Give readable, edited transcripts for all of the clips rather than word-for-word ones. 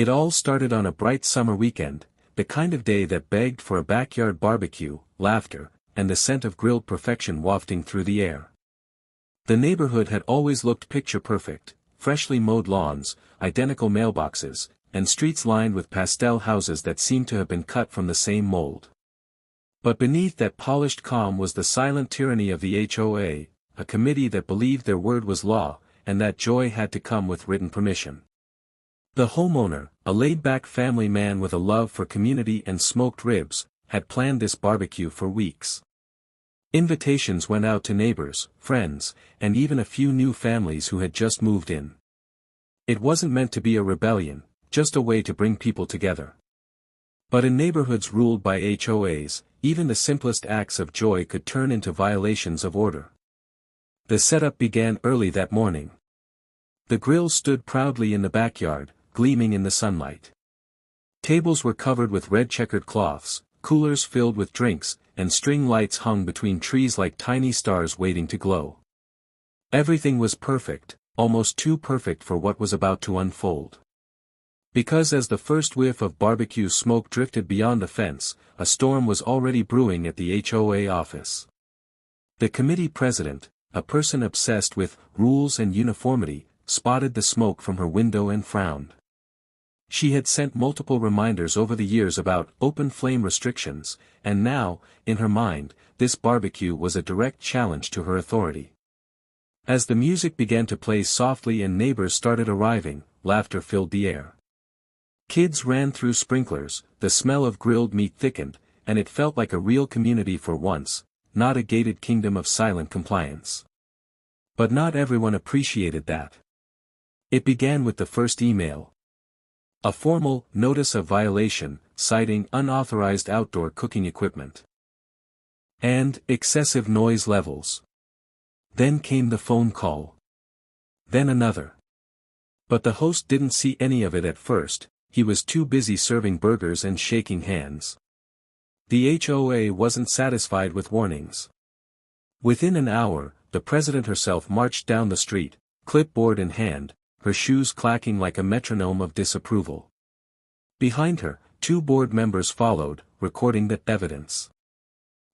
It all started on a bright summer weekend, the kind of day that begged for a backyard barbecue, laughter, and the scent of grilled perfection wafting through the air. The neighborhood had always looked picture-perfect, freshly mowed lawns, identical mailboxes, and streets lined with pastel houses that seemed to have been cut from the same mold. But beneath that polished calm was the silent tyranny of the HOA, a committee that believed their word was law, and that joy had to come with written permission. The homeowner, a laid-back family man with a love for community and smoked ribs, had planned this barbecue for weeks. Invitations went out to neighbors, friends, and even a few new families who had just moved in. It wasn't meant to be a rebellion, just a way to bring people together. But in neighborhoods ruled by HOAs, even the simplest acts of joy could turn into violations of order. The setup began early that morning. The grill stood proudly in the backyard, gleaming in the sunlight. Tables were covered with red checkered cloths, coolers filled with drinks, and string lights hung between trees like tiny stars waiting to glow. Everything was perfect, almost too perfect for what was about to unfold. Because as the first whiff of barbecue smoke drifted beyond the fence, a storm was already brewing at the HOA office. The committee president, a person obsessed with rules and uniformity, spotted the smoke from her window and frowned. She had sent multiple reminders over the years about open flame restrictions, and now, in her mind, this barbecue was a direct challenge to her authority. As the music began to play softly and neighbors started arriving, laughter filled the air. Kids ran through sprinklers, the smell of grilled meat thickened, and it felt like a real community for once, not a gated kingdom of silent compliance. But not everyone appreciated that. It began with the first email. A formal notice of violation, citing unauthorized outdoor cooking equipment and excessive noise levels. Then came the phone call. Then another. But the host didn't see any of it at first. He was too busy serving burgers and shaking hands. The HOA wasn't satisfied with warnings. Within an hour, the president herself marched down the street, clipboard in hand, her shoes clacking like a metronome of disapproval. Behind her, 2 board members followed, recording the evidence.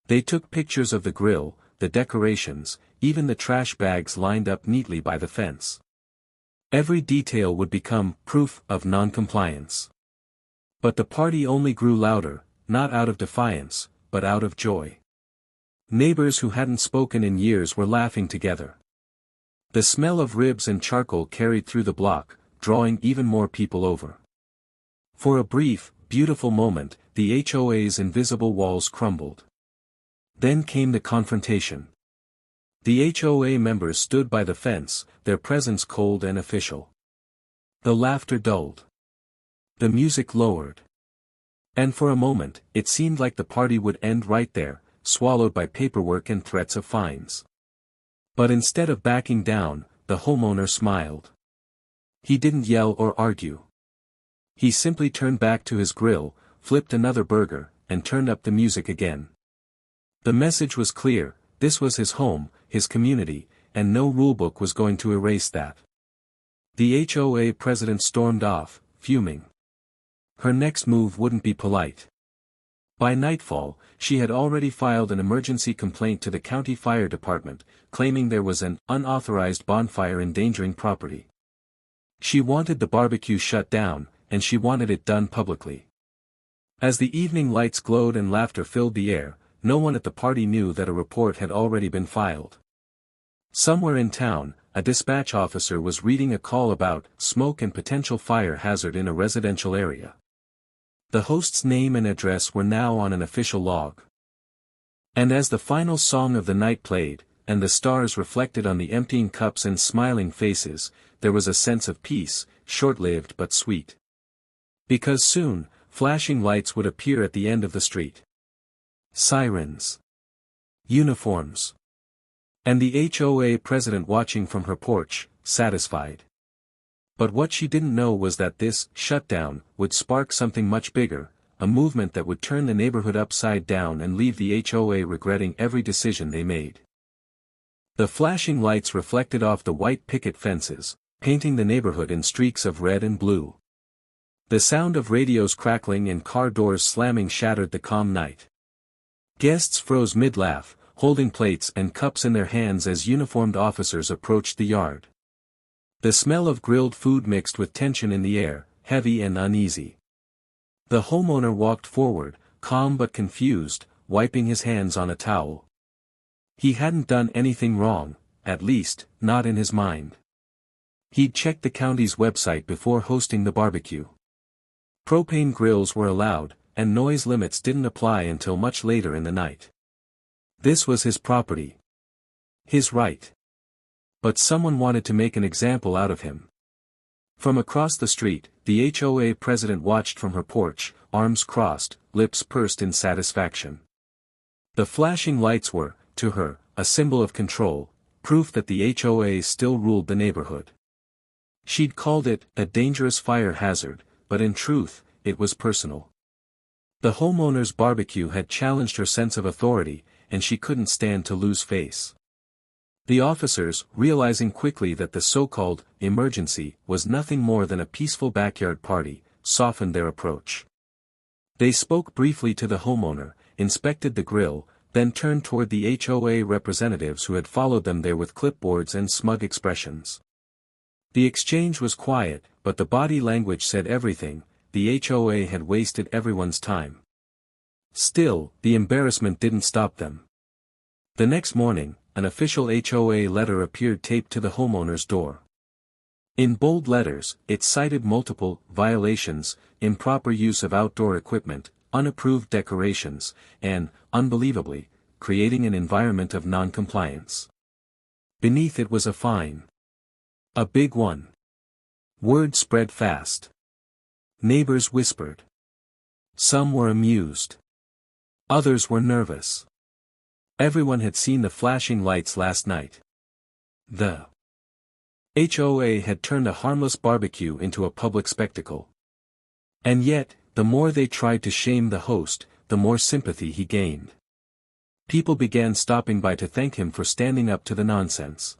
They took pictures of the grill, the decorations, even the trash bags lined up neatly by the fence. Every detail would become proof of non-compliance. But the party only grew louder, not out of defiance, but out of joy. Neighbors who hadn't spoken in years were laughing together. The smell of ribs and charcoal carried through the block, drawing even more people over. For a brief, beautiful moment, the HOA's invisible walls crumbled. Then came the confrontation. The HOA members stood by the fence, their presence cold and official. The laughter dulled. The music lowered. And for a moment, it seemed like the party would end right there, swallowed by paperwork and threats of fines. But instead of backing down, the homeowner smiled. He didn't yell or argue. He simply turned back to his grill, flipped another burger, and turned up the music again. The message was clear: this was his home, his community, and no rulebook was going to erase that. The HOA president stormed off, fuming. Her next move wouldn't be polite. By nightfall, she had already filed an emergency complaint to the county fire department, claiming there was an unauthorized bonfire endangering property. She wanted the barbecue shut down, and she wanted it done publicly. As the evening lights glowed and laughter filled the air, no one at the party knew that a report had already been filed. Somewhere in town, a dispatch officer was reading a call about smoke and potential fire hazard in a residential area. The host's name and address were now on an official log. And as the final song of the night played, and the stars reflected on the emptying cups and smiling faces, there was a sense of peace, short-lived but sweet. Because soon, flashing lights would appear at the end of the street. Sirens. Uniforms. And the HOA president watching from her porch, satisfied. But what she didn't know was that this shutdown would spark something much bigger, a movement that would turn the neighborhood upside down and leave the HOA regretting every decision they made. The flashing lights reflected off the white picket fences, painting the neighborhood in streaks of red and blue. The sound of radios crackling and car doors slamming shattered the calm night. Guests froze mid-laugh, holding plates and cups in their hands as uniformed officers approached the yard. The smell of grilled food mixed with tension in the air, heavy and uneasy. The homeowner walked forward, calm but confused, wiping his hands on a towel. He hadn't done anything wrong, at least, not in his mind. He'd checked the county's website before hosting the barbecue. Propane grills were allowed, and noise limits didn't apply until much later in the night. This was his property. His right. But someone wanted to make an example out of him. From across the street, the HOA president watched from her porch, arms crossed, lips pursed in satisfaction. The flashing lights were, to her, a symbol of control, proof that the HOA still ruled the neighborhood. She'd called it a dangerous fire hazard, but in truth, it was personal. The homeowner's barbecue had challenged her sense of authority, and she couldn't stand to lose face. The officers, realizing quickly that the so-called emergency was nothing more than a peaceful backyard party, softened their approach. They spoke briefly to the homeowner, inspected the grill, then turned toward the HOA representatives who had followed them there with clipboards and smug expressions. The exchange was quiet, but the body language said everything. The HOA had wasted everyone's time. Still, the embarrassment didn't stop them. The next morning, an official HOA letter appeared taped to the homeowner's door. In bold letters, it cited multiple violations, improper use of outdoor equipment, unapproved decorations, and, unbelievably, creating an environment of non-compliance. Beneath it was a fine. A big one. Word spread fast. Neighbors whispered. Some were amused. Others were nervous. Everyone had seen the flashing lights last night. The HOA had turned a harmless barbecue into a public spectacle. And yet, the more they tried to shame the host, the more sympathy he gained. People began stopping by to thank him for standing up to the nonsense.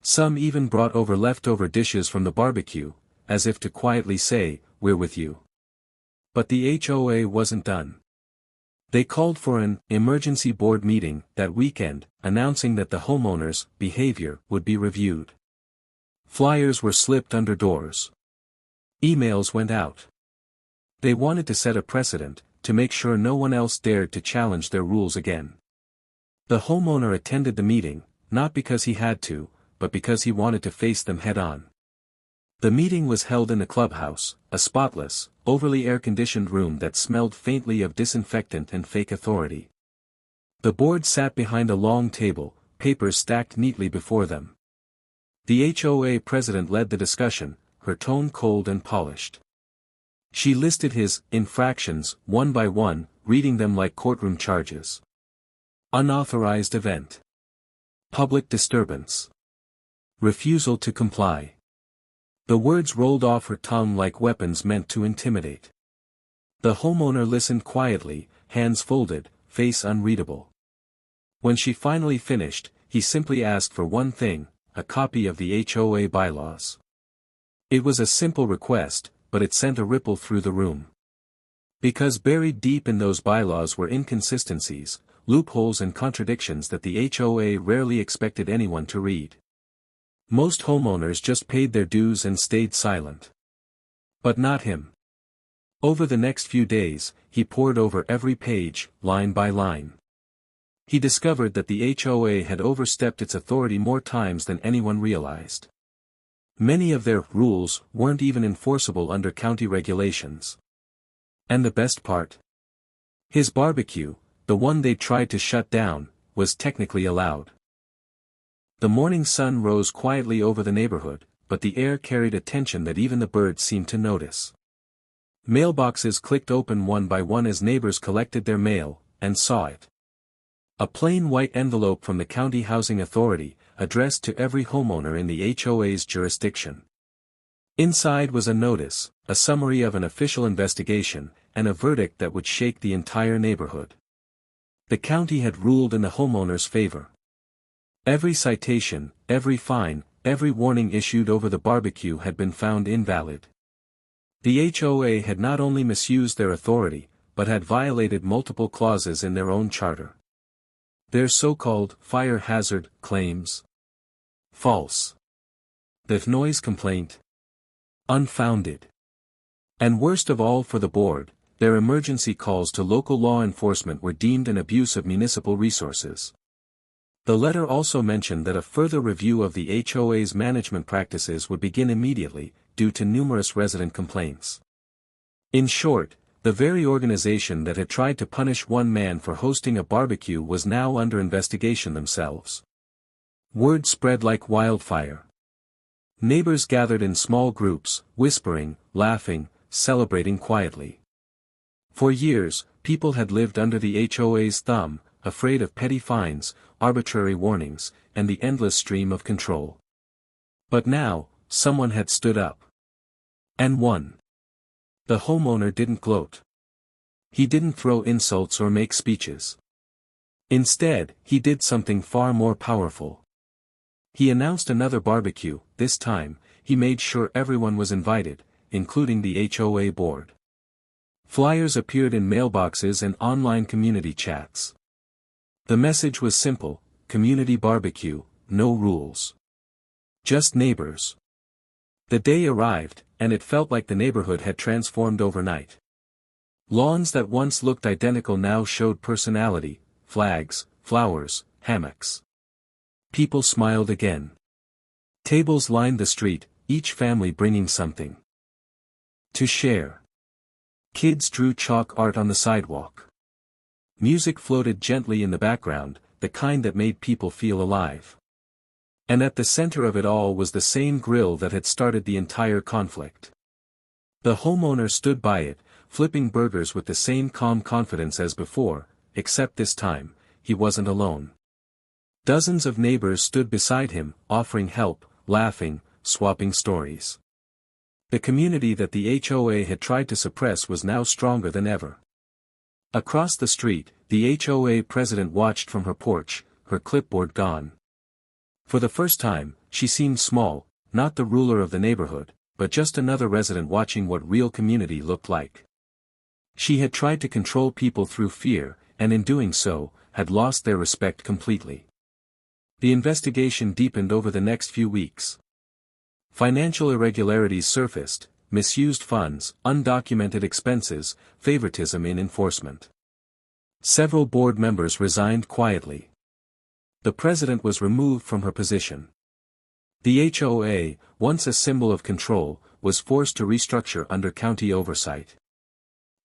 Some even brought over leftover dishes from the barbecue, as if to quietly say, "We're with you." But the HOA wasn't done. They called for an emergency board meeting that weekend, announcing that the homeowner's behavior would be reviewed. Flyers were slipped under doors. Emails went out. They wanted to set a precedent, to make sure no one else dared to challenge their rules again. The homeowner attended the meeting, not because he had to, but because he wanted to face them head-on. The meeting was held in the clubhouse, a spotless, overly air-conditioned room that smelled faintly of disinfectant and fake authority. The board sat behind a long table, papers stacked neatly before them. The HOA president led the discussion, her tone cold and polished. She listed his infractions, one by one, reading them like courtroom charges. Unauthorized event. Public disturbance. Refusal to comply. The words rolled off her tongue like weapons meant to intimidate. The homeowner listened quietly, hands folded, face unreadable. When she finally finished, he simply asked for one thing, a copy of the HOA bylaws. It was a simple request, but it sent a ripple through the room. Because buried deep in those bylaws were inconsistencies, loopholes and contradictions that the HOA rarely expected anyone to read. Most homeowners just paid their dues and stayed silent. But not him. Over the next few days, he pored over every page, line by line. He discovered that the HOA had overstepped its authority more times than anyone realized. Many of their rules weren't even enforceable under county regulations. And the best part? His barbecue, the one they tried to shut down, was technically allowed. The morning sun rose quietly over the neighborhood, but the air carried a tension that even the birds seemed to notice. Mailboxes clicked open one by one as neighbors collected their mail, and saw it. A plain white envelope from the County Housing Authority, addressed to every homeowner in the HOA's jurisdiction. Inside was a notice, a summary of an official investigation, and a verdict that would shake the entire neighborhood. The county had ruled in the homeowner's favor. Every citation, every fine, every warning issued over the barbecue had been found invalid. The HOA had not only misused their authority, but had violated multiple clauses in their own charter. Their so-called fire hazard claims. False. The noise complaint. Unfounded. And worst of all for the board, their emergency calls to local law enforcement were deemed an abuse of municipal resources. The letter also mentioned that a further review of the HOA's management practices would begin immediately, due to numerous resident complaints. In short, the very organization that had tried to punish one man for hosting a barbecue was now under investigation themselves. Word spread like wildfire. Neighbors gathered in small groups, whispering, laughing, celebrating quietly. For years, people had lived under the HOA's thumb, afraid of petty fines, arbitrary warnings, and the endless stream of control. But now, someone had stood up. And won. The homeowner didn't gloat. He didn't throw insults or make speeches. Instead, he did something far more powerful. He announced another barbecue. This time, he made sure everyone was invited, including the HOA board. Flyers appeared in mailboxes and online community chats. The message was simple: community barbecue, no rules. Just neighbors. The day arrived, and it felt like the neighborhood had transformed overnight. Lawns that once looked identical now showed personality: flags, flowers, hammocks. People smiled again. Tables lined the street, each family bringing something to share. Kids drew chalk art on the sidewalk. Music floated gently in the background, the kind that made people feel alive. And at the center of it all was the same grill that had started the entire conflict. The homeowner stood by it, flipping burgers with the same calm confidence as before, except this time, he wasn't alone. Dozens of neighbors stood beside him, offering help, laughing, swapping stories. The community that the HOA had tried to suppress was now stronger than ever. Across the street, the HOA president watched from her porch, her clipboard gone. For the first time, she seemed small, not the ruler of the neighborhood, but just another resident watching what real community looked like. She had tried to control people through fear, and in doing so, had lost their respect completely. The investigation deepened over the next few weeks. Financial irregularities surfaced: misused funds, undocumented expenses, favoritism in enforcement. Several board members resigned quietly. The president was removed from her position. The HOA, once a symbol of control, was forced to restructure under county oversight.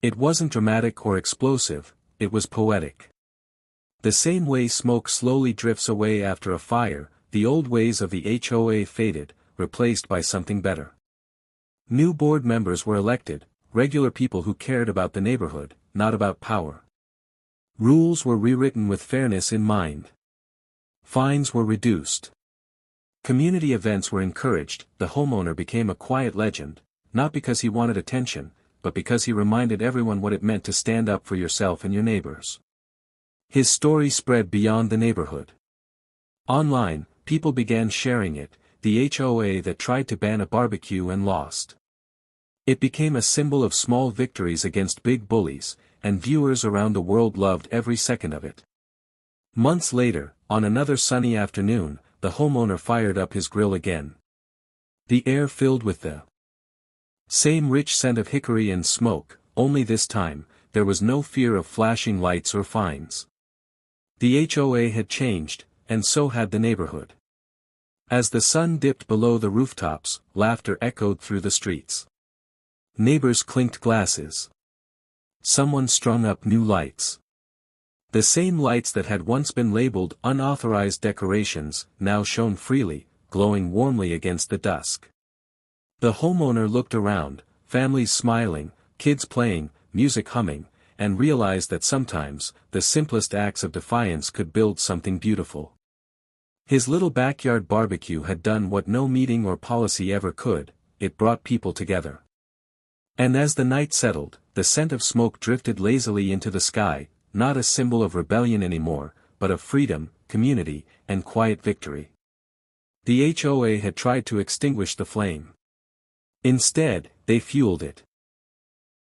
It wasn't dramatic or explosive, it was poetic. The same way smoke slowly drifts away after a fire, the old ways of the HOA faded, replaced by something better. New board members were elected, regular people who cared about the neighborhood, not about power. Rules were rewritten with fairness in mind. Fines were reduced. Community events were encouraged. The homeowner became a quiet legend, not because he wanted attention, but because he reminded everyone what it meant to stand up for yourself and your neighbors. His story spread beyond the neighborhood. Online, people began sharing it: the HOA that tried to ban a barbecue and lost. It became a symbol of small victories against big bullies, and viewers around the world loved every second of it. Months later, on another sunny afternoon, the homeowner fired up his grill again. The air filled with the same rich scent of hickory and smoke, only this time, there was no fear of flashing lights or fines. The HOA had changed, and so had the neighborhood. As the sun dipped below the rooftops, laughter echoed through the streets. Neighbors clinked glasses. Someone strung up new lights. The same lights that had once been labeled unauthorized decorations, now shone freely, glowing warmly against the dusk. The homeowner looked around, families smiling, kids playing, music humming, and realized that sometimes, the simplest acts of defiance could build something beautiful. His little backyard barbecue had done what no meeting or policy ever could: it brought people together. And as the night settled, the scent of smoke drifted lazily into the sky, not a symbol of rebellion anymore, but of freedom, community, and quiet victory. The HOA had tried to extinguish the flame. Instead, they fueled it.